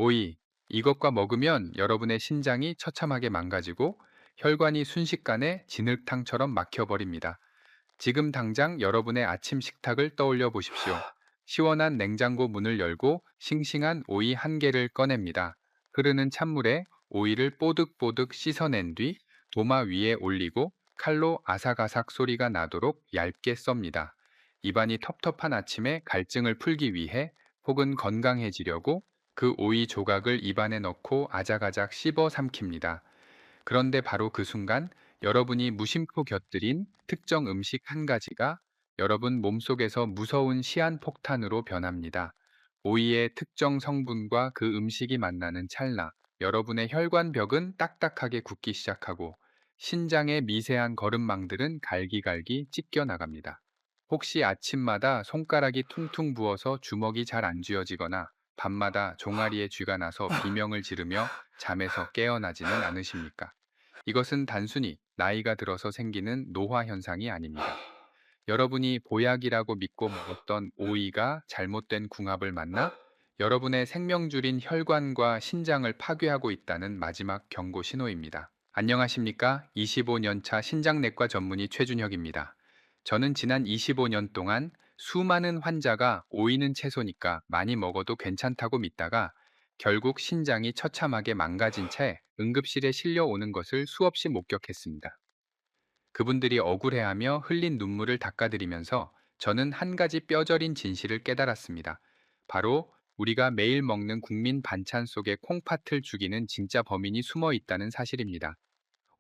오이, 이것과 먹으면 여러분의 신장이 처참하게 망가지고 혈관이 순식간에 진흙탕처럼 막혀버립니다. 지금 당장 여러분의 아침 식탁을 떠올려 보십시오. 시원한 냉장고 문을 열고 싱싱한 오이 한 개를 꺼냅니다. 흐르는 찬물에 오이를 뽀득뽀득 씻어낸 뒤 도마 위에 올리고 칼로 아삭아삭 소리가 나도록 얇게 썹니다. 입안이 텁텁한 아침에 갈증을 풀기 위해 혹은 건강해지려고 그 오이 조각을 입안에 넣고 아작아작 씹어 삼킵니다. 그런데 바로 그 순간 여러분이 무심코 곁들인 특정 음식 한 가지가 여러분 몸속에서 무서운 시한폭탄으로 변합니다. 오이의 특정 성분과 그 음식이 만나는 찰나, 여러분의 혈관벽은 딱딱하게 굳기 시작하고 신장의 미세한 거름망들은 갈기갈기 찢겨 나갑니다. 혹시 아침마다 손가락이 퉁퉁 부어서 주먹이 잘 안 쥐어지거나 밤마다 종아리에 쥐가 나서 비명을 지르며 잠에서 깨어나지는 않으십니까? 이것은 단순히 나이가 들어서 생기는 노화 현상이 아닙니다. 여러분이 보약이라고 믿고 먹었던 오이가 잘못된 궁합을 만나 여러분의 생명줄인 혈관과 신장을 파괴하고 있다는 마지막 경고 신호입니다. 안녕하십니까? 25년 차 신장내과 전문의 최준혁입니다. 저는 지난 25년 동안 수많은 환자가 오이는 채소니까 많이 먹어도 괜찮다고 믿다가 결국 신장이 처참하게 망가진 채 응급실에 실려오는 것을 수없이 목격했습니다. 그분들이 억울해하며 흘린 눈물을 닦아드리면서 저는 한 가지 뼈저린 진실을 깨달았습니다. 바로 우리가 매일 먹는 국민 반찬 속에 콩팥을 죽이는 진짜 범인이 숨어 있다는 사실입니다.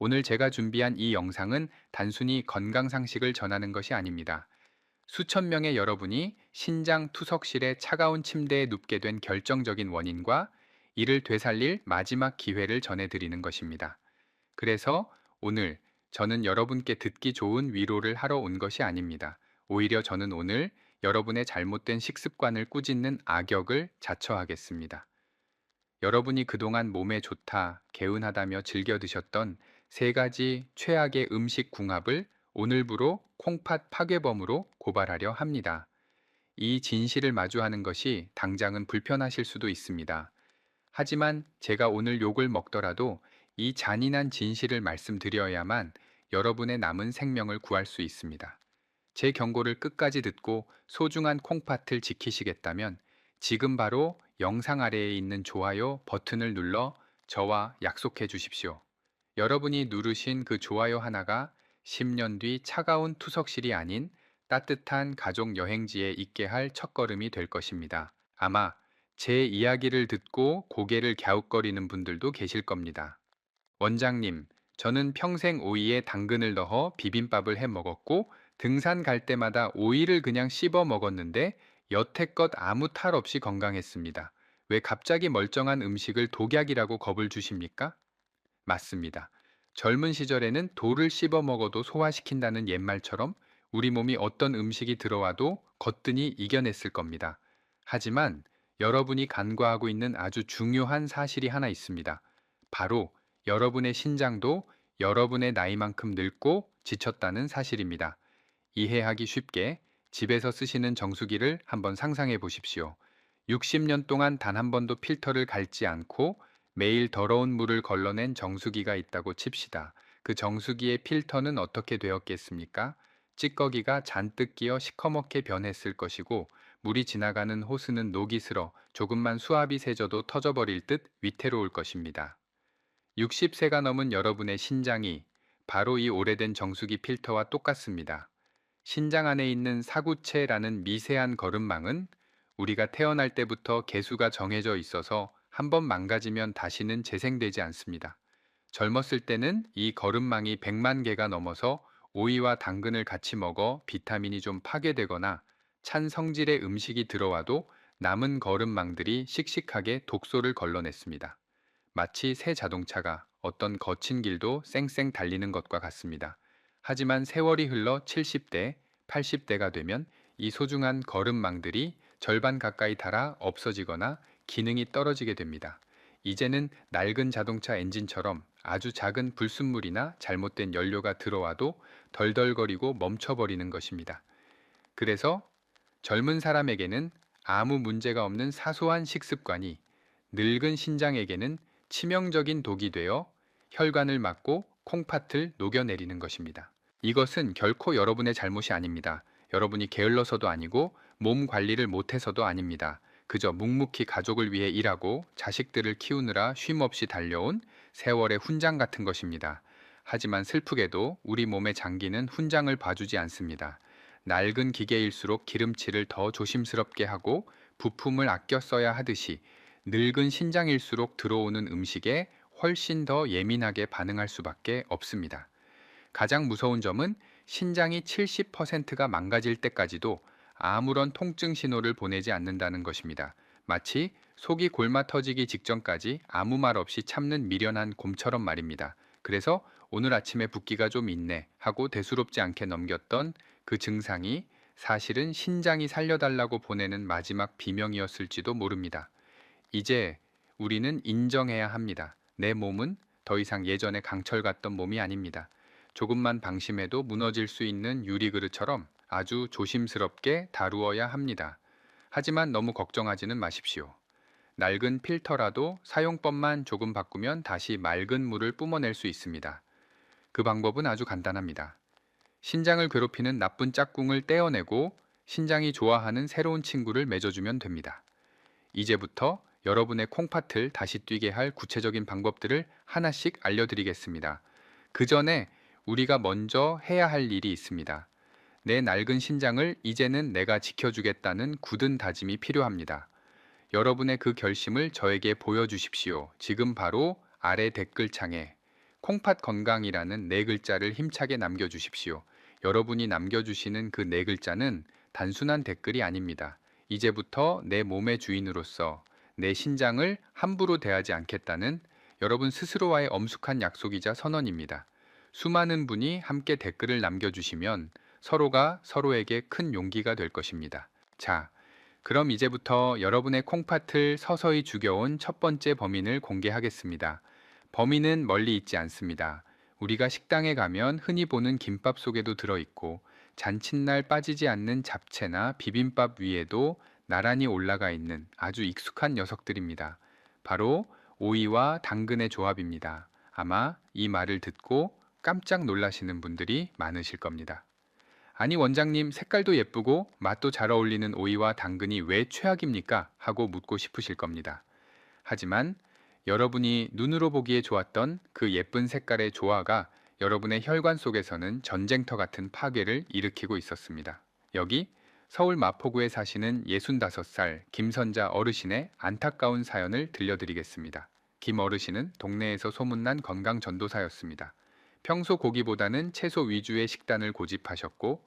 오늘 제가 준비한 이 영상은 단순히 건강 상식을 전하는 것이 아닙니다. 수천 명의 여러분이 신장 투석실의 차가운 침대에 눕게 된 결정적인 원인과 이를 되살릴 마지막 기회를 전해드리는 것입니다. 그래서 오늘 저는 여러분께 듣기 좋은 위로를 하러 온 것이 아닙니다. 오히려 저는 오늘 여러분의 잘못된 식습관을 꾸짖는 악역을 자처하겠습니다. 여러분이 그동안 몸에 좋다, 개운하다며 즐겨 드셨던 세 가지 최악의 음식 궁합을 오늘부로 콩팥 파괴범으로 고발하려 합니다. 이 진실을 마주하는 것이 당장은 불편하실 수도 있습니다. 하지만 제가 오늘 욕을 먹더라도 이 잔인한 진실을 말씀드려야만 여러분의 남은 생명을 구할 수 있습니다. 제 경고를 끝까지 듣고 소중한 콩팥을 지키시겠다면 지금 바로 영상 아래에 있는 좋아요 버튼을 눌러 저와 약속해 주십시오. 여러분이 누르신 그 좋아요 하나가 10년 뒤 차가운 투석실이 아닌 따뜻한 가족 여행지에 있게 할 첫걸음이 될 것입니다. 아마 제 이야기를 듣고 고개를 갸웃거리는 분들도 계실 겁니다. 원장님, 저는 평생 오이에 당근을 넣어 비빔밥을 해 먹었고 등산 갈 때마다 오이를 그냥 씹어 먹었는데 여태껏 아무 탈 없이 건강했습니다. 왜 갑자기 멀쩡한 음식을 독약이라고 겁을 주십니까? 맞습니다. 젊은 시절에는 돌을 씹어 먹어도 소화시킨다는 옛말처럼 우리 몸이 어떤 음식이 들어와도 거뜬히 이겨냈을 겁니다. 하지만 여러분이 간과하고 있는 아주 중요한 사실이 하나 있습니다. 바로 여러분의 신장도 여러분의 나이만큼 늙고 지쳤다는 사실입니다. 이해하기 쉽게 집에서 쓰시는 정수기를 한번 상상해 보십시오. 60년 동안 단 한 번도 필터를 갈지 않고 매일 더러운 물을 걸러낸 정수기가 있다고 칩시다. 그 정수기의 필터는 어떻게 되었겠습니까? 찌꺼기가 잔뜩 끼어 시커멓게 변했을 것이고 물이 지나가는 호스는 녹이 슬어 조금만 수압이 세져도 터져버릴 듯 위태로울 것입니다. 60세가 넘은 여러분의 신장이 바로 이 오래된 정수기 필터와 똑같습니다. 신장 안에 있는 사구체라는 미세한 거름망은 우리가 태어날 때부터 개수가 정해져 있어서 한번 망가지면 다시는 재생되지 않습니다. 젊었을 때는 이 거름망이 100만 개가 넘어서 오이와 당근을 같이 먹어 비타민이 좀 파괴되거나 찬 성질의 음식이 들어와도 남은 거름망들이 씩씩하게 독소를 걸러냈습니다. 마치 새 자동차가 어떤 거친 길도 쌩쌩 달리는 것과 같습니다. 하지만 세월이 흘러 70대, 80대가 되면 이 소중한 걸음망들이 절반 가까이 닳아 없어지거나 기능이 떨어지게 됩니다. 이제는 낡은 자동차 엔진처럼 아주 작은 불순물이나 잘못된 연료가 들어와도 덜덜거리고 멈춰버리는 것입니다. 그래서 젊은 사람에게는 아무 문제가 없는 사소한 식습관이 늙은 신장에게는 치명적인 독이 되어 혈관을 막고 콩팥을 녹여내리는 것입니다. 이것은 결코 여러분의 잘못이 아닙니다. 여러분이 게을러서도 아니고 몸 관리를 못해서도 아닙니다. 그저 묵묵히 가족을 위해 일하고 자식들을 키우느라 쉼없이 달려온 세월의 훈장 같은 것입니다. 하지만 슬프게도 우리 몸의 장기는 훈장을 봐주지 않습니다. 낡은 기계일수록 기름칠을 더 조심스럽게 하고 부품을 아껴 써야 하듯이 늙은 신장일수록 들어오는 음식에 훨씬 더 예민하게 반응할 수밖에 없습니다. 가장 무서운 점은 신장이 70%가 망가질 때까지도 아무런 통증 신호를 보내지 않는다는 것입니다. 마치 속이 골마 터지기 직전까지 아무 말 없이 참는 미련한 곰처럼 말입니다. 그래서 오늘 아침에 붓기가 좀 있네 하고 대수롭지 않게 넘겼던 그 증상이 사실은 신장이 살려달라고 보내는 마지막 비명이었을지도 모릅니다. 이제 우리는 인정해야 합니다. 내 몸은 더 이상 예전에 강철 같던 몸이 아닙니다. 조금만 방심해도 무너질 수 있는 유리그릇처럼 아주 조심스럽게 다루어야 합니다. 하지만 너무 걱정하지는 마십시오. 낡은 필터라도 사용법만 조금 바꾸면 다시 맑은 물을 뿜어낼 수 있습니다. 그 방법은 아주 간단합니다. 신장을 괴롭히는 나쁜 짝꿍을 떼어내고 신장이 좋아하는 새로운 친구를 맺어주면 됩니다. 이제부터 여러분의 콩팥을 다시 뛰게 할 구체적인 방법들을 하나씩 알려드리겠습니다. 그 전에 우리가 먼저 해야 할 일이 있습니다. 내 낡은 신장을 이제는 내가 지켜주겠다는 굳은 다짐이 필요합니다. 여러분의 그 결심을 저에게 보여주십시오. 지금 바로 아래 댓글창에 콩팥 건강이라는 네 글자를 힘차게 남겨주십시오. 여러분이 남겨주시는 그 네 글자는 단순한 댓글이 아닙니다. 이제부터 내 몸의 주인으로서 내 신장을 함부로 대하지 않겠다는 여러분 스스로와의 엄숙한 약속이자 선언입니다. 수많은 분이 함께 댓글을 남겨주시면 서로가 서로에게 큰 용기가 될 것입니다. 자, 그럼 이제부터 여러분의 콩팥을 서서히 죽여온 첫 번째 범인을 공개하겠습니다. 범인은 멀리 있지 않습니다. 우리가 식당에 가면 흔히 보는 김밥 속에도 들어있고 잔칫날 빠지지 않는 잡채나 비빔밥 위에도 나란히 올라가 있는 아주 익숙한 녀석들입니다. 바로 오이와 당근의 조합입니다. 아마 이 말을 듣고 깜짝 놀라시는 분들이 많으실 겁니다. 아니 원장님, 색깔도 예쁘고 맛도 잘 어울리는 오이와 당근이 왜 최악입니까? 하고 묻고 싶으실 겁니다. 하지만 여러분이 눈으로 보기에 좋았던 그 예쁜 색깔의 조화가 여러분의 혈관 속에서는 전쟁터 같은 파괴를 일으키고 있었습니다. 여기 서울 마포구에 사시는 65살 김선자 어르신의 안타까운 사연을 들려드리겠습니다. 김 어르신은 동네에서 소문난 건강 전도사였습니다. 평소 고기보다는 채소 위주의 식단을 고집하셨고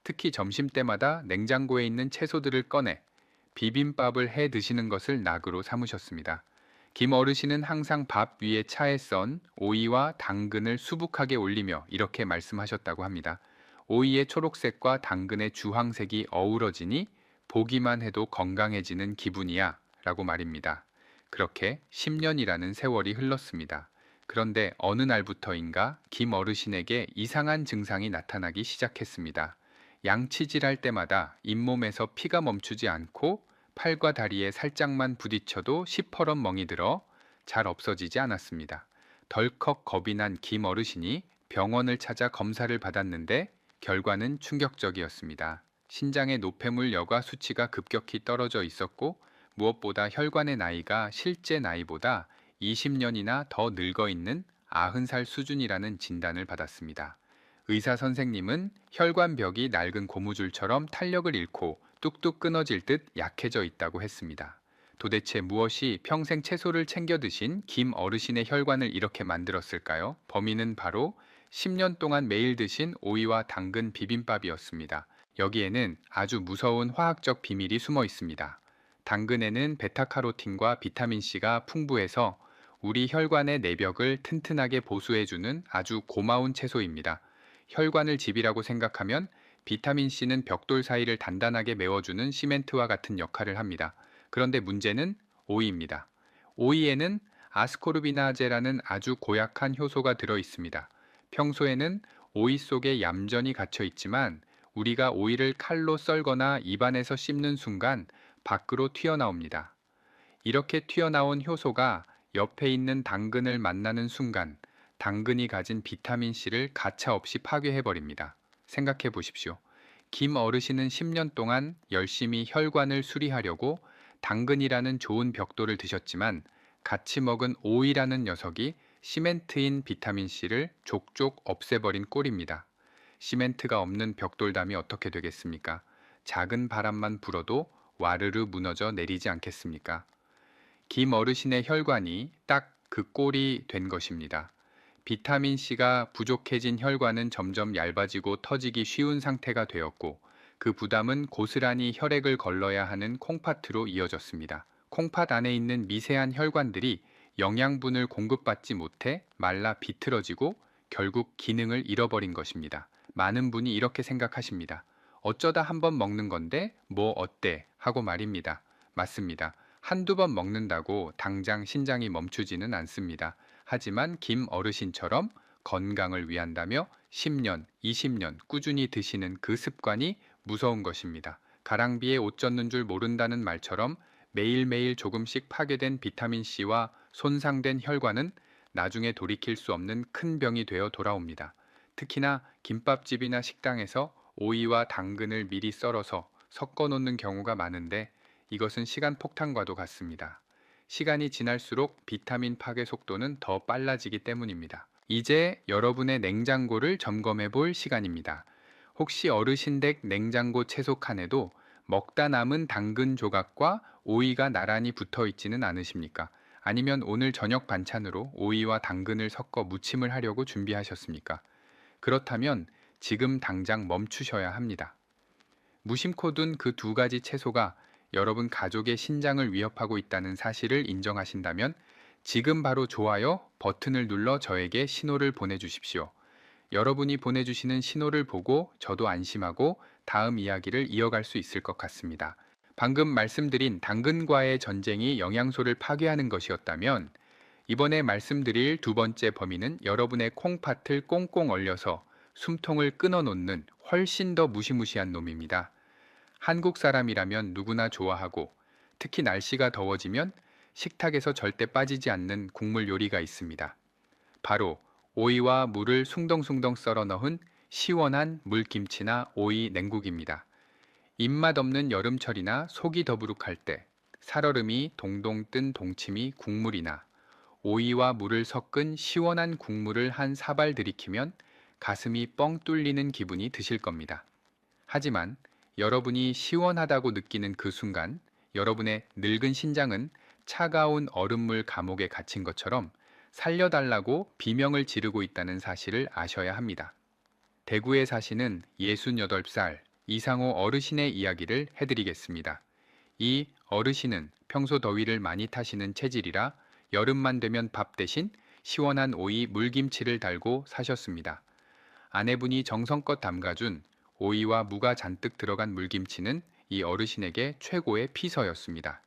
특히 점심때마다 냉장고에 있는 채소들을 꺼내 비빔밥을 해 드시는 것을 낙으로 삼으셨습니다. 김 어르신은 항상 밥 위에 차에 썬 오이와 당근을 수북하게 올리며 이렇게 말씀하셨다고 합니다. 오이의 초록색과 당근의 주황색이 어우러지니 보기만 해도 건강해지는 기분이야 라고 말입니다. 그렇게 10년이라는 세월이 흘렀습니다. 그런데 어느 날부터인가 김 어르신에게 이상한 증상이 나타나기 시작했습니다. 양치질할 때마다 잇몸에서 피가 멈추지 않고 팔과 다리에 살짝만 부딪혀도 시퍼런 멍이 들어 잘 없어지지 않았습니다. 덜컥 겁이 난 김 어르신이 병원을 찾아 검사를 받았는데 결과는 충격적이었습니다. 신장의 노폐물 여과 수치가 급격히 떨어져 있었고 무엇보다 혈관의 나이가 실제 나이보다 20년이나 더 늙어 있는 90살 수준이라는 진단을 받았습니다. 의사 선생님은 혈관벽이 낡은 고무줄처럼 탄력을 잃고 뚝뚝 끊어질 듯 약해져 있다고 했습니다. 도대체 무엇이 평생 채소를 챙겨 드신 김 어르신의 혈관을 이렇게 만들었을까요? 범인은 바로 10년 동안 매일 드신 오이와 당근 비빔밥이었습니다. 여기에는 아주 무서운 화학적 비밀이 숨어 있습니다. 당근에는 베타카로틴과 비타민C가 풍부해서 우리 혈관의 내벽을 튼튼하게 보수해주는 아주 고마운 채소입니다. 혈관을 집이라고 생각하면 비타민C는 벽돌 사이를 단단하게 메워주는 시멘트와 같은 역할을 합니다. 그런데 문제는 오이입니다. 오이에는 아스코르비나제라는 아주 고약한 효소가 들어 있습니다. 평소에는 오이 속에 얌전히 갇혀 있지만 우리가 오이를 칼로 썰거나 입안에서 씹는 순간 밖으로 튀어나옵니다. 이렇게 튀어나온 효소가 옆에 있는 당근을 만나는 순간 당근이 가진 비타민 C를 가차없이 파괴해 버립니다. 생각해 보십시오. 김 어르신은 10년 동안 열심히 혈관을 수리하려고 당근이라는 좋은 벽돌을 드셨지만 같이 먹은 오이라는 녀석이 시멘트인 비타민 C를 족족 없애버린 꼴입니다. 시멘트가 없는 벽돌담이 어떻게 되겠습니까? 작은 바람만 불어도 와르르 무너져 내리지 않겠습니까? 김 어르신의 혈관이 딱 그 꼴이 된 것입니다. 비타민 C가 부족해진 혈관은 점점 얇아지고 터지기 쉬운 상태가 되었고 그 부담은 고스란히 혈액을 걸러야 하는 콩팥으로 이어졌습니다. 콩팥 안에 있는 미세한 혈관들이 영양분을 공급받지 못해 말라 비틀어지고 결국 기능을 잃어버린 것입니다. 많은 분이 이렇게 생각하십니다. 어쩌다 한번 먹는 건데 뭐 어때? 하고 말입니다. 맞습니다. 한두 번 먹는다고 당장 신장이 멈추지는 않습니다. 하지만 김 어르신처럼 건강을 위한다며 10년, 20년 꾸준히 드시는 그 습관이 무서운 것입니다. 가랑비에 옷 젖는 줄 모른다는 말처럼 매일매일 조금씩 파괴된 비타민C와 손상된 혈관은 나중에 돌이킬 수 없는 큰 병이 되어 돌아옵니다. 특히나 김밥집이나 식당에서 오이와 당근을 미리 썰어서 섞어 놓는 경우가 많은데 이것은 시간 폭탄과도 같습니다. 시간이 지날수록 비타민 파괴 속도는 더 빨라지기 때문입니다. 이제 여러분의 냉장고를 점검해 볼 시간입니다. 혹시 어르신 댁 냉장고 채소 칸에도 먹다 남은 당근 조각과 오이가 나란히 붙어 있지는 않으십니까? 아니면 오늘 저녁 반찬으로 오이와 당근을 섞어 무침을 하려고 준비하셨습니까? 그렇다면 지금 당장 멈추셔야 합니다. 무심코 둔 그 두 가지 채소가 여러분 가족의 신장을 위협하고 있다는 사실을 인정하신다면 지금 바로 좋아요 버튼을 눌러 저에게 신호를 보내주십시오. 여러분이 보내주시는 신호를 보고 저도 안심하고 다음 이야기를 이어갈 수 있을 것 같습니다. 방금 말씀드린 당근과의 전쟁이 영양소를 파괴하는 것이었다면 이번에 말씀드릴 두 번째 범위는 여러분의 콩팥을 꽁꽁 얼려서 숨통을 끊어 놓는 훨씬 더 무시무시한 놈입니다. 한국 사람이라면 누구나 좋아하고 특히 날씨가 더워지면 식탁에서 절대 빠지지 않는 국물 요리가 있습니다. 바로 오이와 물을 숭덩숭덩 썰어 넣은 시원한 물김치나 오이 냉국입니다. 입맛 없는 여름철이나 속이 더부룩할 때 살얼음이 동동 뜬 동치미 국물이나 오이와 물을 섞은 시원한 국물을 한 사발 들이키면 가슴이 뻥 뚫리는 기분이 드실 겁니다. 하지만 여러분이 시원하다고 느끼는 그 순간 여러분의 늙은 신장은 차가운 얼음물 감옥에 갇힌 것처럼 살려달라고 비명을 지르고 있다는 사실을 아셔야 합니다. 대구에 사시는 68살 이상호 어르신의 이야기를 해드리겠습니다. 이 어르신은 평소 더위를 많이 타시는 체질이라 여름만 되면 밥 대신 시원한 오이 물김치를 달고 사셨습니다. 아내분이 정성껏 담가준 오이와 무가 잔뜩 들어간 물김치는 이 어르신에게 최고의 피서였습니다.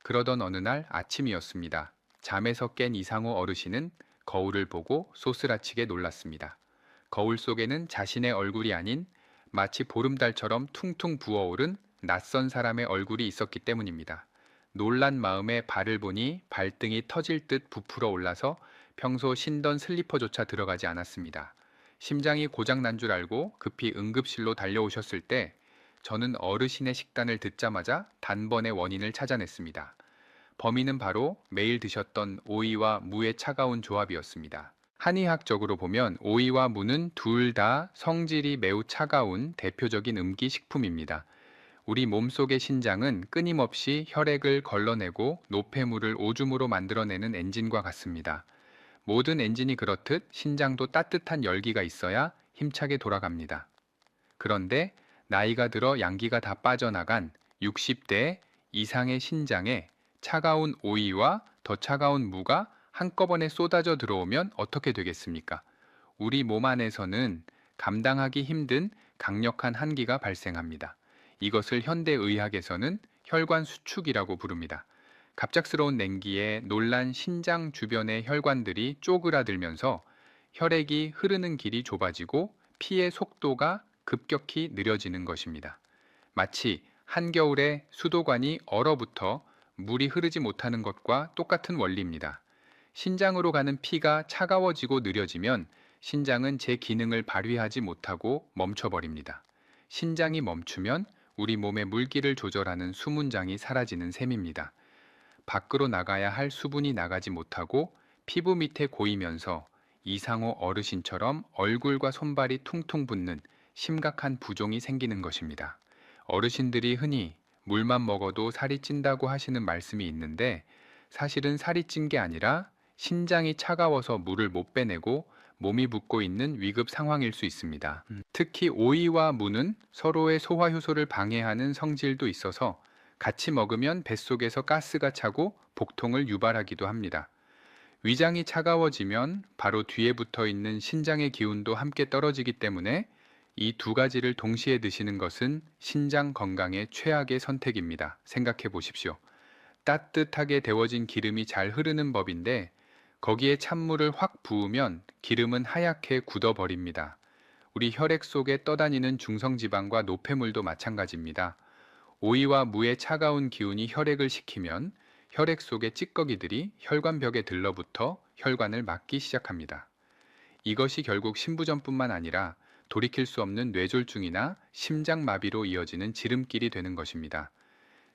그러던 어느 날 아침이었습니다. 잠에서 깬 이상호 어르신은 거울을 보고 소스라치게 놀랐습니다. 거울 속에는 자신의 얼굴이 아닌 마치 보름달처럼 퉁퉁 부어오른 낯선 사람의 얼굴이 있었기 때문입니다. 놀란 마음에 발을 보니 발등이 터질 듯 부풀어 올라서 평소 신던 슬리퍼조차 들어가지 않았습니다. 심장이 고장 난 줄 알고 급히 응급실로 달려오셨을 때 저는 어르신의 식단을 듣자마자 단번에 원인을 찾아냈습니다. 범인은 바로 매일 드셨던 오이와 무의 차가운 조합이었습니다. 한의학적으로 보면 오이와 무는 둘 다 성질이 매우 차가운 대표적인 음기식품입니다. 우리 몸속의 신장은 끊임없이 혈액을 걸러내고 노폐물을 오줌으로 만들어내는 엔진과 같습니다. 모든 엔진이 그렇듯 신장도 따뜻한 열기가 있어야 힘차게 돌아갑니다. 그런데 나이가 들어 양기가 다 빠져나간 60대 이상의 신장에 차가운 오이와 더 차가운 무가 한꺼번에 쏟아져 들어오면 어떻게 되겠습니까? 우리 몸 안에서는 감당하기 힘든 강력한 한기가 발생합니다. 이것을 현대의학에서는 혈관 수축이라고 부릅니다. 갑작스러운 냉기에 놀란 신장 주변의 혈관들이 쪼그라들면서 혈액이 흐르는 길이 좁아지고 피의 속도가 급격히 느려지는 것입니다. 마치 한겨울에 수도관이 얼어붙어 물이 흐르지 못하는 것과 똑같은 원리입니다. 신장으로 가는 피가 차가워지고 느려지면 신장은 제 기능을 발휘하지 못하고 멈춰버립니다. 신장이 멈추면 우리 몸의 물기를 조절하는 수문장이 사라지는 셈입니다. 밖으로 나가야 할 수분이 나가지 못하고 피부 밑에 고이면서 이상호 어르신처럼 얼굴과 손발이 퉁퉁 붓는 심각한 부종이 생기는 것입니다. 어르신들이 흔히 물만 먹어도 살이 찐다고 하시는 말씀이 있는데 사실은 살이 찐 게 아니라 신장이 차가워서 물을 못 빼내고 몸이 붓고 있는 위급 상황일 수 있습니다. 특히 오이와 무는 서로의 소화 효소를 방해하는 성질도 있어서 같이 먹으면 뱃속에서 가스가 차고 복통을 유발하기도 합니다. 위장이 차가워지면 바로 뒤에 붙어 있는 신장의 기운도 함께 떨어지기 때문에 이 두 가지를 동시에 드시는 것은 신장 건강의 최악의 선택입니다. 생각해 보십시오. 따뜻하게 데워진 기름이 잘 흐르는 법인데 거기에 찬물을 확 부으면 기름은 하얗게 굳어버립니다. 우리 혈액 속에 떠다니는 중성지방과 노폐물도 마찬가지입니다. 오이와 무의 차가운 기운이 혈액을 식히면 혈액 속의 찌꺼기들이 혈관벽에 들러붙어 혈관을 막기 시작합니다. 이것이 결국 신부전뿐만 아니라 돌이킬 수 없는 뇌졸중이나 심장마비로 이어지는 지름길이 되는 것입니다.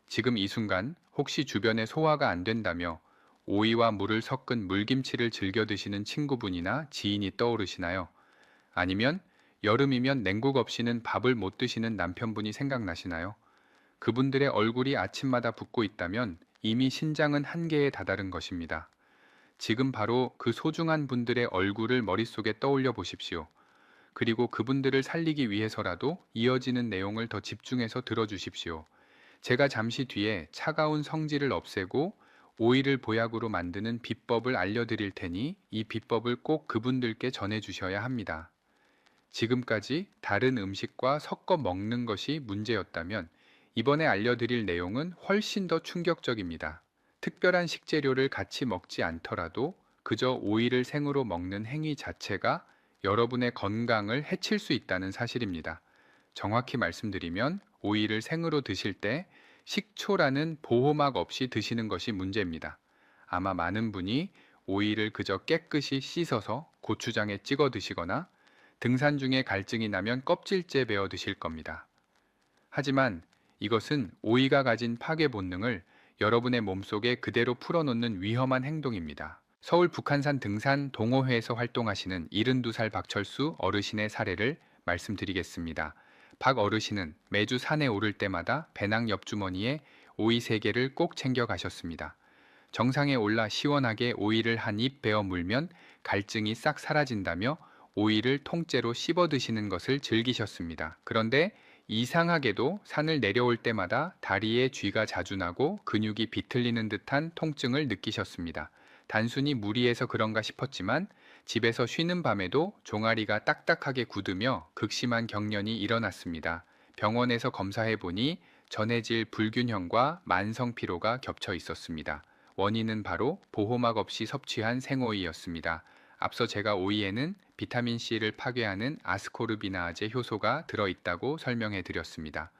지금 이 순간 혹시 주변에 소화가 안 된다며 오이와 물을 섞은 물김치를 즐겨 드시는 친구분이나 지인이 떠오르시나요? 아니면 여름이면 냉국 없이는 밥을 못 드시는 남편분이 생각나시나요? 그분들의 얼굴이 아침마다 붓고 있다면 이미 신장은 한계에 다다른 것입니다. 지금 바로 그 소중한 분들의 얼굴을 머릿속에 떠올려 보십시오. 그리고 그분들을 살리기 위해서라도 이어지는 내용을 더 집중해서 들어주십시오. 제가 잠시 뒤에 차가운 성질을 없애고 오이를 보약으로 만드는 비법을 알려드릴 테니 이 비법을 꼭 그분들께 전해주셔야 합니다. 지금까지 다른 음식과 섞어 먹는 것이 문제였다면 이번에 알려드릴 내용은 훨씬 더 충격적입니다. 특별한 식재료를 같이 먹지 않더라도 그저 오이를 생으로 먹는 행위 자체가 여러분의 건강을 해칠 수 있다는 사실입니다. 정확히 말씀드리면 오이를 생으로 드실 때 식초라는 보호막 없이 드시는 것이 문제입니다. 아마 많은 분이 오이를 그저 깨끗이 씻어서 고추장에 찍어 드시거나 등산 중에 갈증이 나면 껍질째 베어 드실 겁니다. 하지만 이것은 오이가 가진 파괴 본능을 여러분의 몸속에 그대로 풀어놓는 위험한 행동입니다. 서울 북한산 등산 동호회에서 활동하시는 72살 박철수 어르신의 사례를 말씀드리겠습니다. 박 어르신은 매주 산에 오를 때마다 배낭 옆주머니에 오이 3개를 꼭 챙겨 가셨습니다. 정상에 올라 시원하게 오이를 한 입 베어 물면 갈증이 싹 사라진다며 오이를 통째로 씹어 드시는 것을 즐기셨습니다. 그런데 이상하게도 산을 내려올 때마다 다리에 쥐가 자주 나고 근육이 비틀리는 듯한 통증을 느끼셨습니다. 단순히 무리해서 그런가 싶었지만 집에서 쉬는 밤에도 종아리가 딱딱하게 굳으며 극심한 경련이 일어났습니다. 병원에서 검사해 보니 전해질 불균형과 만성 피로가 겹쳐 있었습니다. 원인은 바로 보호막 없이 섭취한 생오이였습니다. 앞서 제가 오이에는 비타민C를 파괴하는 아스코르비나아제 효소가 들어있다고 설명해 드렸습니다.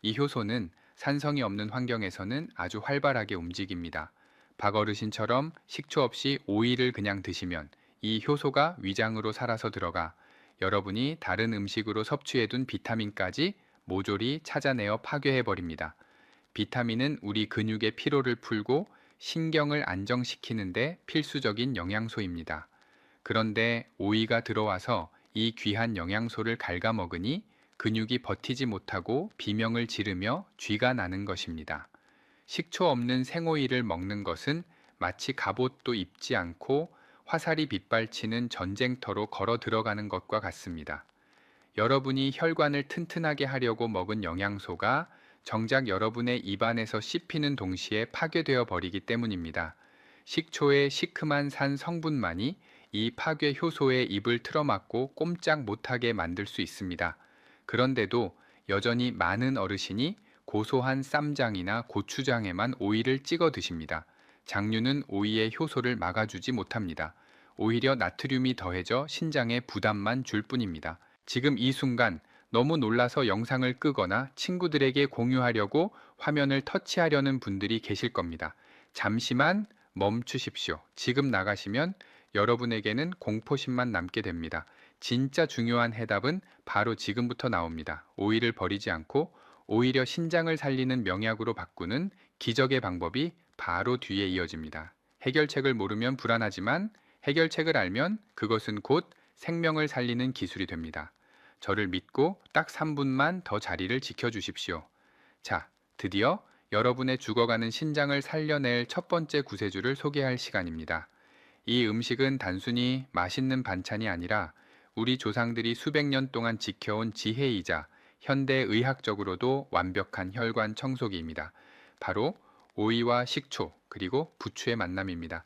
이 효소는 산성이 없는 환경에서는 아주 활발하게 움직입니다. 박 어르신처럼 식초 없이 오이를 그냥 드시면 이 효소가 위장으로 살아서 들어가 여러분이 다른 음식으로 섭취해둔 비타민까지 모조리 찾아내어 파괴해버립니다. 비타민은 우리 근육의 피로를 풀고 신경을 안정시키는데 필수적인 영양소입니다. 그런데 오이가 들어와서 이 귀한 영양소를 갉아먹으니 근육이 버티지 못하고 비명을 지르며 쥐가 나는 것입니다. 식초 없는 생오이를 먹는 것은 마치 갑옷도 입지 않고 화살이 빗발치는 전쟁터로 걸어 들어가는 것과 같습니다. 여러분이 혈관을 튼튼하게 하려고 먹은 영양소가 정작 여러분의 입안에서 씹히는 동시에 파괴되어 버리기 때문입니다. 식초의 시큼한 산 성분만이 이 파괴 효소의 입을 틀어막고 꼼짝 못하게 만들 수 있습니다. 그런데도 여전히 많은 어르신이 고소한 쌈장이나 고추장에만 오이를 찍어 드십니다. 장류는 오이의 효소를 막아주지 못합니다. 오히려 나트륨이 더해져 신장에 부담만 줄 뿐입니다. 지금 이 순간 너무 놀라서 영상을 끄거나 친구들에게 공유하려고 화면을 터치하려는 분들이 계실 겁니다. 잠시만 멈추십시오. 지금 나가시면 여러분에게는 공포심만 남게 됩니다. 진짜 중요한 해답은 바로 지금부터 나옵니다. 오이를 버리지 않고 오히려 신장을 살리는 명약으로 바꾸는 기적의 방법이 바로 뒤에 이어집니다. 해결책을 모르면 불안하지만 해결책을 알면 그것은 곧 생명을 살리는 기술이 됩니다. 저를 믿고 딱 3분만 더 자리를 지켜주십시오. 자, 드디어 여러분의 죽어가는 신장을 살려낼 첫 번째 구세주를 소개할 시간입니다. 이 음식은 단순히 맛있는 반찬이 아니라 우리 조상들이 수백 년 동안 지켜온 지혜이자 현대 의학적으로도 완벽한 혈관 청소기입니다. 바로 오이와 식초 그리고 부추의 만남입니다.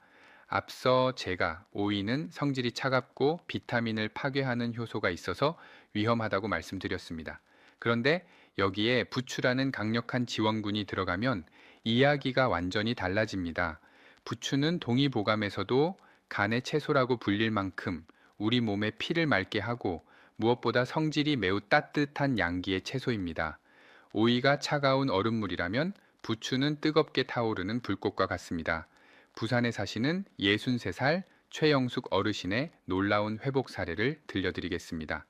앞서 제가 오이는 성질이 차갑고 비타민을 파괴하는 효소가 있어서 위험하다고 말씀드렸습니다. 그런데 여기에 부추라는 강력한 지원군이 들어가면 이야기가 완전히 달라집니다. 부추는 동의보감에서도 간의 채소라고 불릴 만큼 우리 몸의 피를 맑게 하고 무엇보다 성질이 매우 따뜻한 양기의 채소입니다. 오이가 차가운 얼음물이라면 부추는 뜨겁게 타오르는 불꽃과 같습니다. 부산에 사시는 63살 최영숙 어르신의 놀라운 회복 사례를 들려드리겠습니다.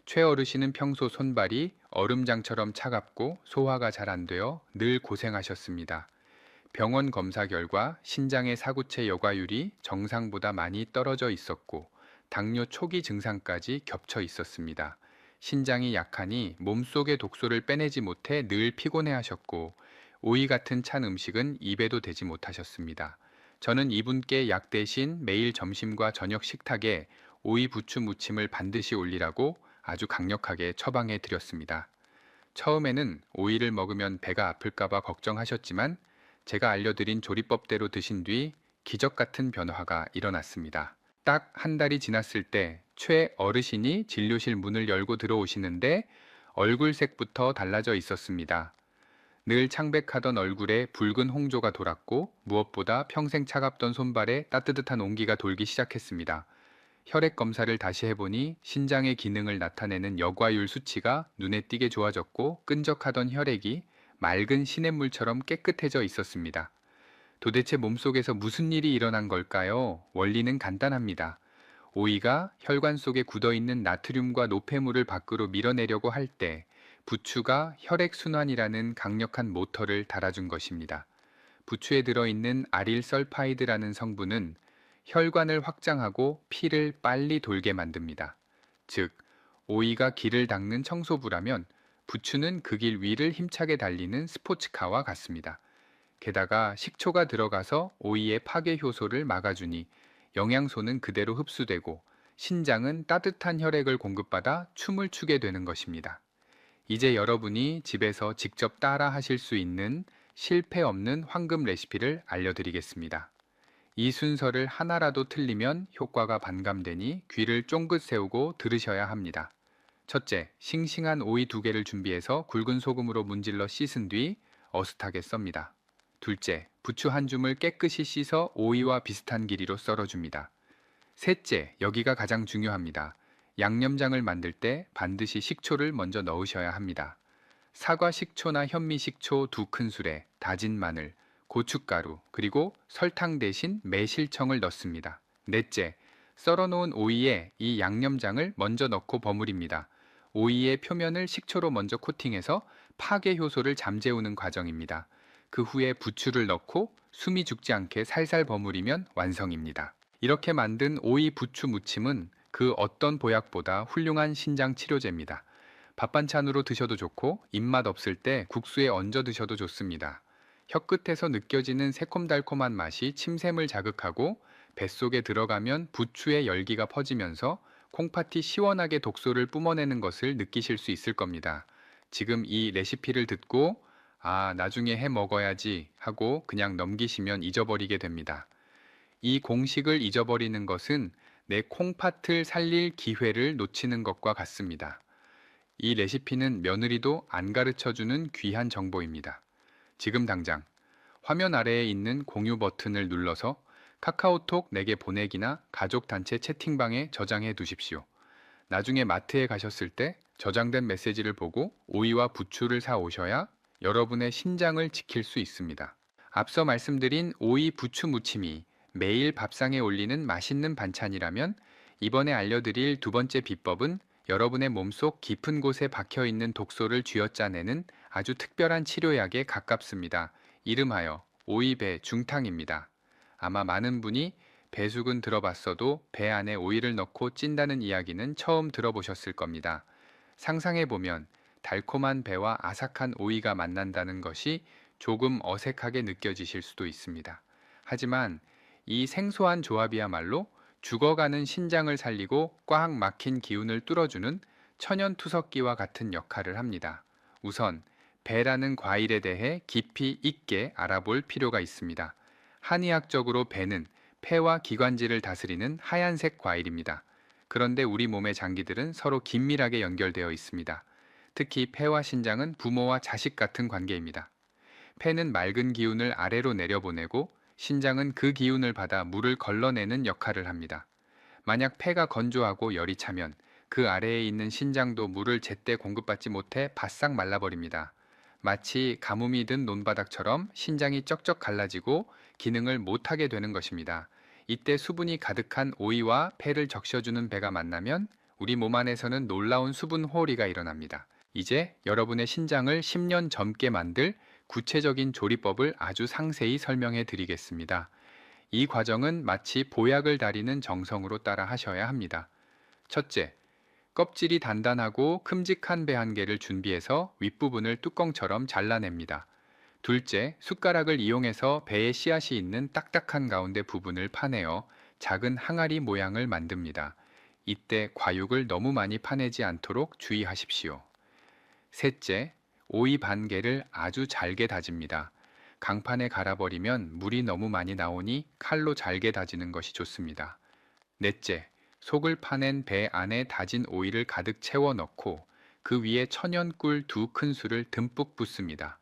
최 어르신은 평소 손발이 얼음장처럼 차갑고 소화가 잘 안 되어 늘 고생하셨습니다. 병원 검사 결과 신장의 사구체 여과율이 정상보다 많이 떨어져 있었고 당뇨 초기 증상까지 겹쳐 있었습니다. 신장이 약하니 몸속의 독소를 빼내지 못해 늘 피곤해하셨고 오이 같은 찬 음식은 입에도 대지 못하셨습니다. 저는 이분께 약 대신 매일 점심과 저녁 식탁에 오이 부추 무침을 반드시 올리라고 아주 강력하게 처방해 드렸습니다. 처음에는 오이를 먹으면 배가 아플까봐 걱정하셨지만 제가 알려드린 조리법대로 드신 뒤 기적 같은 변화가 일어났습니다. 딱 한 달이 지났을 때 최 어르신이 진료실 문을 열고 들어오시는데 얼굴색부터 달라져 있었습니다. 늘 창백하던 얼굴에 붉은 홍조가 돌았고 무엇보다 평생 차갑던 손발에 따뜻한 온기가 돌기 시작했습니다. 혈액 검사를 다시 해보니 신장의 기능을 나타내는 여과율 수치가 눈에 띄게 좋아졌고 끈적하던 혈액이 맑은 시냇물처럼 깨끗해져 있었습니다. 도대체 몸속에서 무슨 일이 일어난 걸까요? 원리는 간단합니다. 오이가 혈관 속에 굳어있는 나트륨과 노폐물을 밖으로 밀어내려고 할 때 부추가 혈액순환이라는 강력한 모터를 달아준 것입니다. 부추에 들어있는 아릴설파이드라는 성분은 혈관을 확장하고 피를 빨리 돌게 만듭니다. 즉, 오이가 길을 닦는 청소부라면 부추는 그 길 위를 힘차게 달리는 스포츠카와 같습니다. 게다가 식초가 들어가서 오이의 파괴 효소를 막아주니 영양소는 그대로 흡수되고 신장은 따뜻한 혈액을 공급받아 춤을 추게 되는 것입니다. 이제 여러분이 집에서 직접 따라 하실 수 있는 실패 없는 황금 레시피를 알려드리겠습니다. 이 순서를 하나라도 틀리면 효과가 반감되니 귀를 쫑긋 세우고 들으셔야 합니다. 첫째, 싱싱한 오이 2개를 준비해서 굵은 소금으로 문질러 씻은 뒤 어슷하게 썹니다. 둘째, 부추 한 줌을 깨끗이 씻어 오이와 비슷한 길이로 썰어줍니다. 셋째, 여기가 가장 중요합니다. 양념장을 만들 때 반드시 식초를 먼저 넣으셔야 합니다. 사과 식초나 현미 식초 2큰술에 다진 마늘, 고춧가루, 그리고 설탕 대신 매실청을 넣습니다. 넷째, 썰어놓은 오이에 이 양념장을 먼저 넣고 버무립니다. 오이의 표면을 식초로 먼저 코팅해서 파괴 효소를 잠재우는 과정입니다. 그 후에 부추를 넣고 숨이 죽지 않게 살살 버무리면 완성입니다. 이렇게 만든 오이 부추 무침은 그 어떤 보약보다 훌륭한 신장 치료제입니다. 밥 반찬으로 드셔도 좋고 입맛 없을 때 국수에 얹어 드셔도 좋습니다. 혀끝에서 느껴지는 새콤달콤한 맛이 침샘을 자극하고 뱃속에 들어가면 부추의 열기가 퍼지면서 콩팥이 시원하게 독소를 뿜어내는 것을 느끼실 수 있을 겁니다. 지금 이 레시피를 듣고 나중에 해 먹어야지 하고 그냥 넘기시면 잊어버리게 됩니다. 이 공식을 잊어버리는 것은 내 콩팥을 살릴 기회를 놓치는 것과 같습니다. 이 레시피는 며느리도 안 가르쳐주는 귀한 정보입니다. 지금 당장 화면 아래에 있는 공유 버튼을 눌러서 카카오톡 내게 보내기나 가족 단체 채팅방에 저장해 두십시오. 나중에 마트에 가셨을 때 저장된 메시지를 보고 오이와 부추를 사 오셔야 여러분의 신장을 지킬 수 있습니다. 앞서 말씀드린 오이 부추 무침이 매일 밥상에 올리는 맛있는 반찬이라면 이번에 알려드릴 두 번째 비법은 여러분의 몸속 깊은 곳에 박혀 있는 독소를 쥐어짜내는 아주 특별한 치료약에 가깝습니다. 이름하여 오이배 중탕입니다. 아마 많은 분이 배숙은 들어봤어도 배 안에 오이를 넣고 찐다는 이야기는 처음 들어보셨을 겁니다. 상상해보면 달콤한 배와 아삭한 오이가 만난다는 것이 조금 어색하게 느껴지실 수도 있습니다. 하지만 이 생소한 조합이야말로 죽어가는 신장을 살리고 꽉 막힌 기운을 뚫어주는 천연투석기와 같은 역할을 합니다. 우선 배라는 과일에 대해 깊이 있게 알아볼 필요가 있습니다. 한의학적으로 배는 폐와 기관지를 다스리는 하얀색 과일입니다. 그런데 우리 몸의 장기들은 서로 긴밀하게 연결되어 있습니다. 특히 폐와 신장은 부모와 자식 같은 관계입니다. 폐는 맑은 기운을 아래로 내려보내고 신장은 그 기운을 받아 물을 걸러내는 역할을 합니다. 만약 폐가 건조하고 열이 차면 그 아래에 있는 신장도 물을 제때 공급받지 못해 바싹 말라버립니다. 마치 가뭄이 든 논바닥처럼 신장이 쩍쩍 갈라지고 기능을 못하게 되는 것입니다. 이때 수분이 가득한 오이와 폐를 적셔주는 배가 만나면 우리 몸 안에서는 놀라운 수분 호르이가 일어납니다. 이제 여러분의 신장을 10년 젊게 만들 구체적인 조리법을 아주 상세히 설명해 드리겠습니다. 이 과정은 마치 보약을 다리는 정성으로 따라 하셔야 합니다. 첫째, 껍질이 단단하고 큼직한 배 한 개를 준비해서 윗부분을 뚜껑처럼 잘라냅니다. 둘째, 숟가락을 이용해서 배에 씨앗이 있는 딱딱한 가운데 부분을 파내어 작은 항아리 모양을 만듭니다. 이때 과육을 너무 많이 파내지 않도록 주의하십시오. 셋째, 오이 반 개를 아주 잘게 다집니다. 강판에 갈아버리면 물이 너무 많이 나오니 칼로 잘게 다지는 것이 좋습니다. 넷째, 속을 파낸 배 안에 다진 오이를 가득 채워 넣고 그 위에 천연꿀 2큰술을 듬뿍 붓습니다.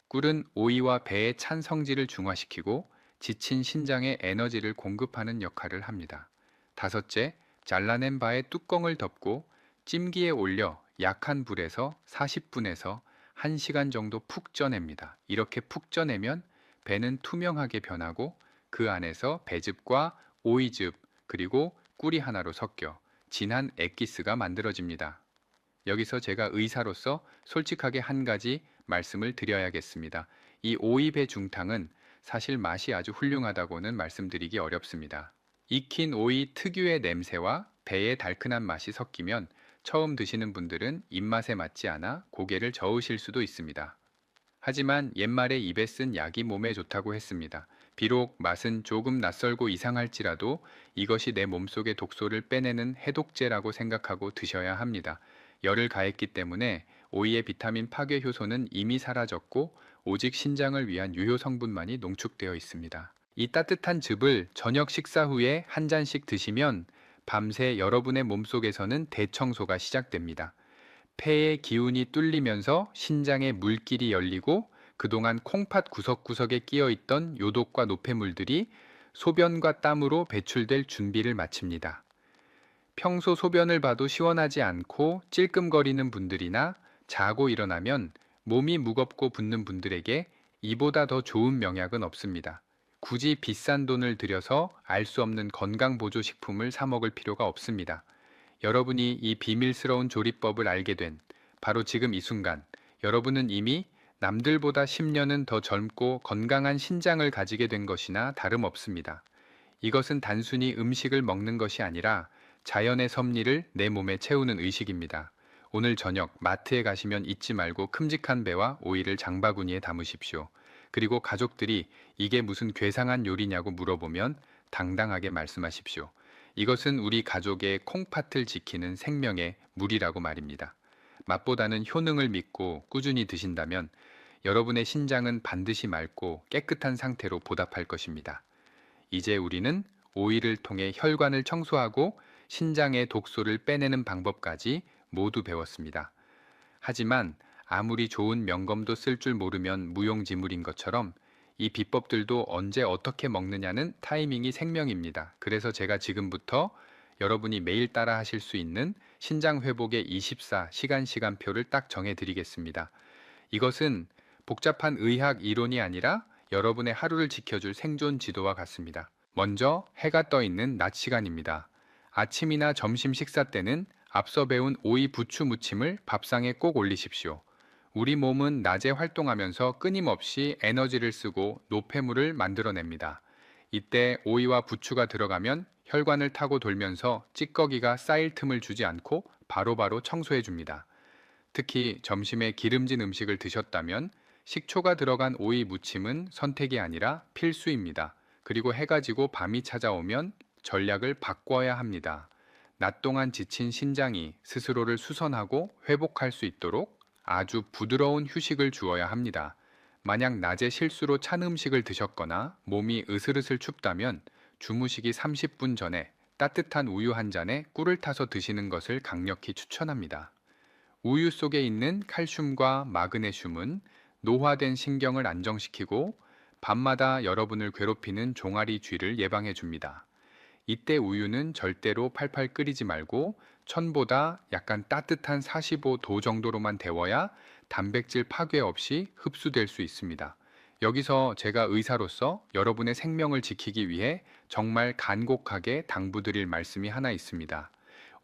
꿀은 오이와 배의 찬 성질을 중화시키고 지친 신장에 에너지를 공급하는 역할을 합니다. 다섯째, 잘라낸 바에 뚜껑을 덮고 찜기에 올려 약한 불에서 40분에서 1시간 정도 푹 쪄냅니다. 이렇게 푹 쪄내면 배는 투명하게 변하고 그 안에서 배즙과 오이즙 그리고 꿀이 하나로 섞여 진한 액기스가 만들어집니다. 여기서 제가 의사로서 솔직하게 한 가지 말씀을 드려야겠습니다. 이 오이배 중탕은 사실 맛이 아주 훌륭하다고는 말씀드리기 어렵습니다. 익힌 오이 특유의 냄새와 배의 달큰한 맛이 섞이면 처음 드시는 분들은 입맛에 맞지 않아 고개를 저으실 수도 있습니다. 하지만 옛말에 입에 쓴 약이 몸에 좋다고 했습니다. 비록 맛은 조금 낯설고 이상할지라도 이것이 내 몸속의 독소를 빼내는 해독제라고 생각하고 드셔야 합니다. 열을 가했기 때문에 오이의 비타민 파괴 효소는 이미 사라졌고 오직 신장을 위한 유효 성분만이 농축되어 있습니다. 이 따뜻한 즙을 저녁 식사 후에 한 잔씩 드시면 밤새 여러분의 몸속에서는 대청소가 시작됩니다. 폐의 기운이 뚫리면서 신장의 물길이 열리고 그동안 콩팥 구석구석에 끼어 있던 요독과 노폐물들이 소변과 땀으로 배출될 준비를 마칩니다. 평소 소변을 봐도 시원하지 않고 찔끔거리는 분들이나 자고 일어나면 몸이 무겁고 붓는 분들에게 이보다 더 좋은 명약은 없습니다. 굳이 비싼 돈을 들여서 알 수 없는 건강보조식품을 사 먹을 필요가 없습니다. 여러분이 이 비밀스러운 조리법을 알게 된 바로 지금 이 순간, 여러분은 이미 남들보다 10년은 더 젊고 건강한 신장을 가지게 된 것이나 다름없습니다. 이것은 단순히 음식을 먹는 것이 아니라 자연의 섭리를 내 몸에 채우는 의식입니다. 오늘 저녁 마트에 가시면 잊지 말고 큼직한 배와 오이를 장바구니에 담으십시오. 그리고 가족들이 이게 무슨 괴상한 요리냐고 물어보면 당당하게 말씀하십시오. 이것은 우리 가족의 콩팥을 지키는 생명의 물이라고 말입니다. 맛보다는 효능을 믿고 꾸준히 드신다면 여러분의 신장은 반드시 맑고 깨끗한 상태로 보답할 것입니다. 이제 우리는 오이를 통해 혈관을 청소하고 신장의 독소를 빼내는 방법까지 모두 배웠습니다. 하지만 아무리 좋은 명검도 쓸 줄 모르면 무용지물인 것처럼 이 비법들도 언제 어떻게 먹느냐는 타이밍이 생명입니다. 그래서 제가 지금부터 여러분이 매일 따라 하실 수 있는 신장 회복의 24시간표를 딱 정해 드리겠습니다. 이것은 복잡한 의학 이론이 아니라 여러분의 하루를 지켜줄 생존 지도와 같습니다. 먼저 해가 떠 있는 낮 시간입니다. 아침이나 점심 식사 때는 앞서 배운 오이 부추 무침을 밥상에 꼭 올리십시오. 우리 몸은 낮에 활동하면서 끊임없이 에너지를 쓰고 노폐물을 만들어냅니다. 이때 오이와 부추가 들어가면 혈관을 타고 돌면서 찌꺼기가 쌓일 틈을 주지 않고 바로바로 청소해 줍니다. 특히 점심에 기름진 음식을 드셨다면 식초가 들어간 오이 무침은 선택이 아니라 필수입니다. 그리고 해가 지고 밤이 찾아오면 전략을 바꿔야 합니다. 낮 동안 지친 신장이 스스로를 수선하고 회복할 수 있도록 아주 부드러운 휴식을 주어야 합니다. 만약 낮에 실수로 찬 음식을 드셨거나 몸이 으슬으슬 춥다면 주무시기 30분 전에 따뜻한 우유 한 잔에 꿀을 타서 드시는 것을 강력히 추천합니다. 우유 속에 있는 칼슘과 마그네슘은 노화된 신경을 안정시키고 밤마다 여러분을 괴롭히는 종아리 쥐를 예방해 줍니다. 이때 우유는 절대로 팔팔 끓이지 말고 천보다 약간 따뜻한 45도 정도로만 데워야 단백질 파괴 없이 흡수될 수 있습니다. 여기서 제가 의사로서 여러분의 생명을 지키기 위해 정말 간곡하게 당부드릴 말씀이 하나 있습니다.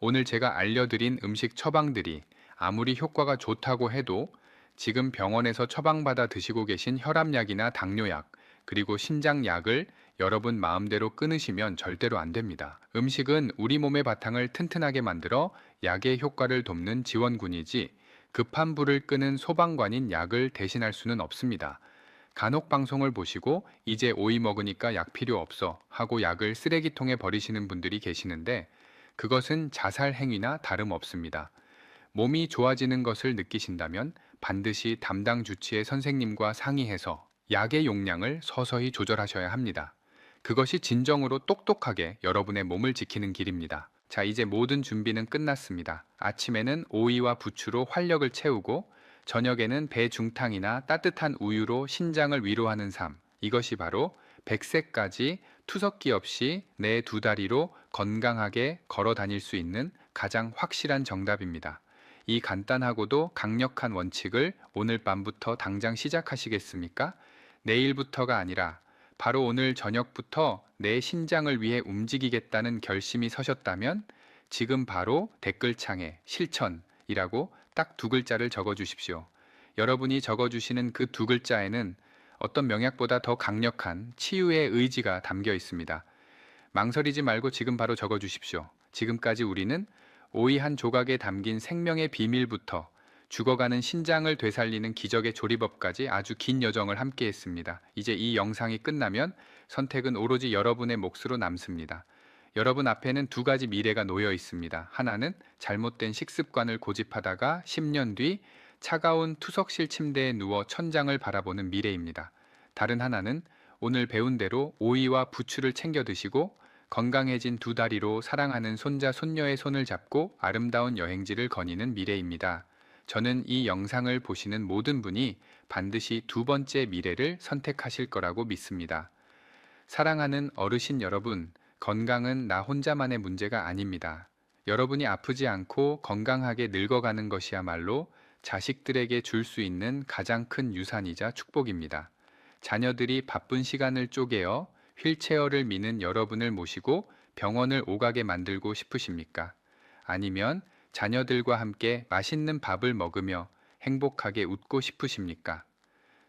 오늘 제가 알려드린 음식 처방들이 아무리 효과가 좋다고 해도 지금 병원에서 처방받아 드시고 계신 혈압약이나 당뇨약, 그리고 신장약을 여러분 마음대로 끊으시면 절대로 안 됩니다. 음식은 우리 몸의 바탕을 튼튼하게 만들어 약의 효과를 돕는 지원군이지 급한 불을 끄는 소방관인 약을 대신할 수는 없습니다. 간혹 방송을 보시고 이제 오이 먹으니까 약 필요 없어 하고 약을 쓰레기통에 버리시는 분들이 계시는데 그것은 자살 행위나 다름없습니다. 몸이 좋아지는 것을 느끼신다면 반드시 담당 주치의 선생님과 상의해서 약의 용량을 서서히 조절하셔야 합니다. 그것이 진정으로 똑똑하게 여러분의 몸을 지키는 길입니다. 자, 이제 모든 준비는 끝났습니다. 아침에는 오이와 부추로 활력을 채우고 저녁에는 배중탕이나 따뜻한 우유로 신장을 위로하는 삶. 이것이 바로 100세까지 투석기 없이 내 두 다리로 건강하게 걸어 다닐 수 있는 가장 확실한 정답입니다. 이 간단하고도 강력한 원칙을 오늘 밤부터 당장 시작하시겠습니까? 내일부터가 아니라 바로 오늘 저녁부터 내 신장을 위해 움직이겠다는 결심이 서셨다면 지금 바로 댓글창에 실천이라고 딱 두 글자를 적어 주십시오. 여러분이 적어 주시는 그 두 글자에는 어떤 명약보다 더 강력한 치유의 의지가 담겨 있습니다. 망설이지 말고 지금 바로 적어 주십시오. 지금까지 우리는 오이 한 조각에 담긴 생명의 비밀부터 죽어가는 신장을 되살리는 기적의 조리법까지 아주 긴 여정을 함께 했습니다. 이제 이 영상이 끝나면 선택은 오로지 여러분의 몫으로 남습니다. 여러분 앞에는 두 가지 미래가 놓여 있습니다. 하나는 잘못된 식습관을 고집하다가 10년 뒤 차가운 투석실 침대에 누워 천장을 바라보는 미래입니다. 다른 하나는 오늘 배운 대로 오이와 부추를 챙겨 드시고 건강해진 두 다리로 사랑하는 손자, 손녀의 손을 잡고 아름다운 여행지를 거니는 미래입니다. 저는 이 영상을 보시는 모든 분이 반드시 두 번째 미래를 선택하실 거라고 믿습니다. 사랑하는 어르신 여러분, 건강은 나 혼자만의 문제가 아닙니다. 여러분이 아프지 않고 건강하게 늙어가는 것이야말로 자식들에게 줄 수 있는 가장 큰 유산이자 축복입니다. 자녀들이 바쁜 시간을 쪼개어 휠체어를 미는 여러분을 모시고 병원을 오가게 만들고 싶으십니까? 아니면 자녀들과 함께 맛있는 밥을 먹으며 행복하게 웃고 싶으십니까?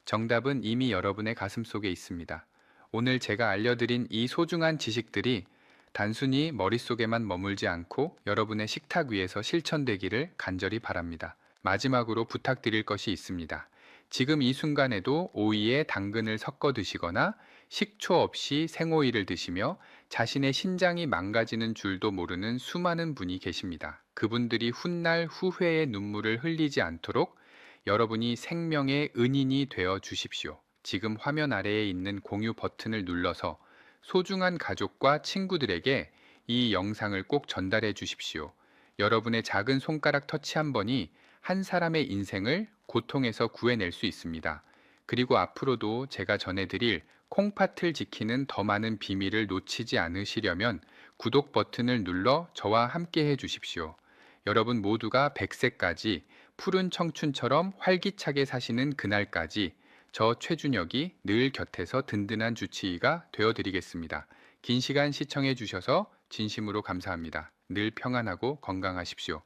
정답은 이미 여러분의 가슴 속에 있습니다. 오늘 제가 알려드린 이 소중한 지식들이 단순히 머릿속에만 머물지 않고 여러분의 식탁 위에서 실천되기를 간절히 바랍니다. 마지막으로 부탁드릴 것이 있습니다. 지금 이 순간에도 오이에 당근을 섞어 드시거나 식초 없이 생오이를 드시며 자신의 신장이 망가지는 줄도 모르는 수많은 분이 계십니다. 그분들이 훗날 후회의 눈물을 흘리지 않도록 여러분이 생명의 은인이 되어 주십시오. 지금 화면 아래에 있는 공유 버튼을 눌러서 소중한 가족과 친구들에게 이 영상을 꼭 전달해 주십시오. 여러분의 작은 손가락 터치 한 번이 한 사람의 인생을 고통에서 구해낼 수 있습니다. 그리고 앞으로도 제가 전해드릴 콩팥을 지키는 더 많은 비밀을 놓치지 않으시려면 구독 버튼을 눌러 저와 함께 해 주십시오. 여러분 모두가 100세까지 푸른 청춘처럼 활기차게 사시는 그날까지 저 최준혁이 늘 곁에서 든든한 주치의가 되어 드리겠습니다. 긴 시간 시청해 주셔서 진심으로 감사합니다. 늘 평안하고 건강하십시오.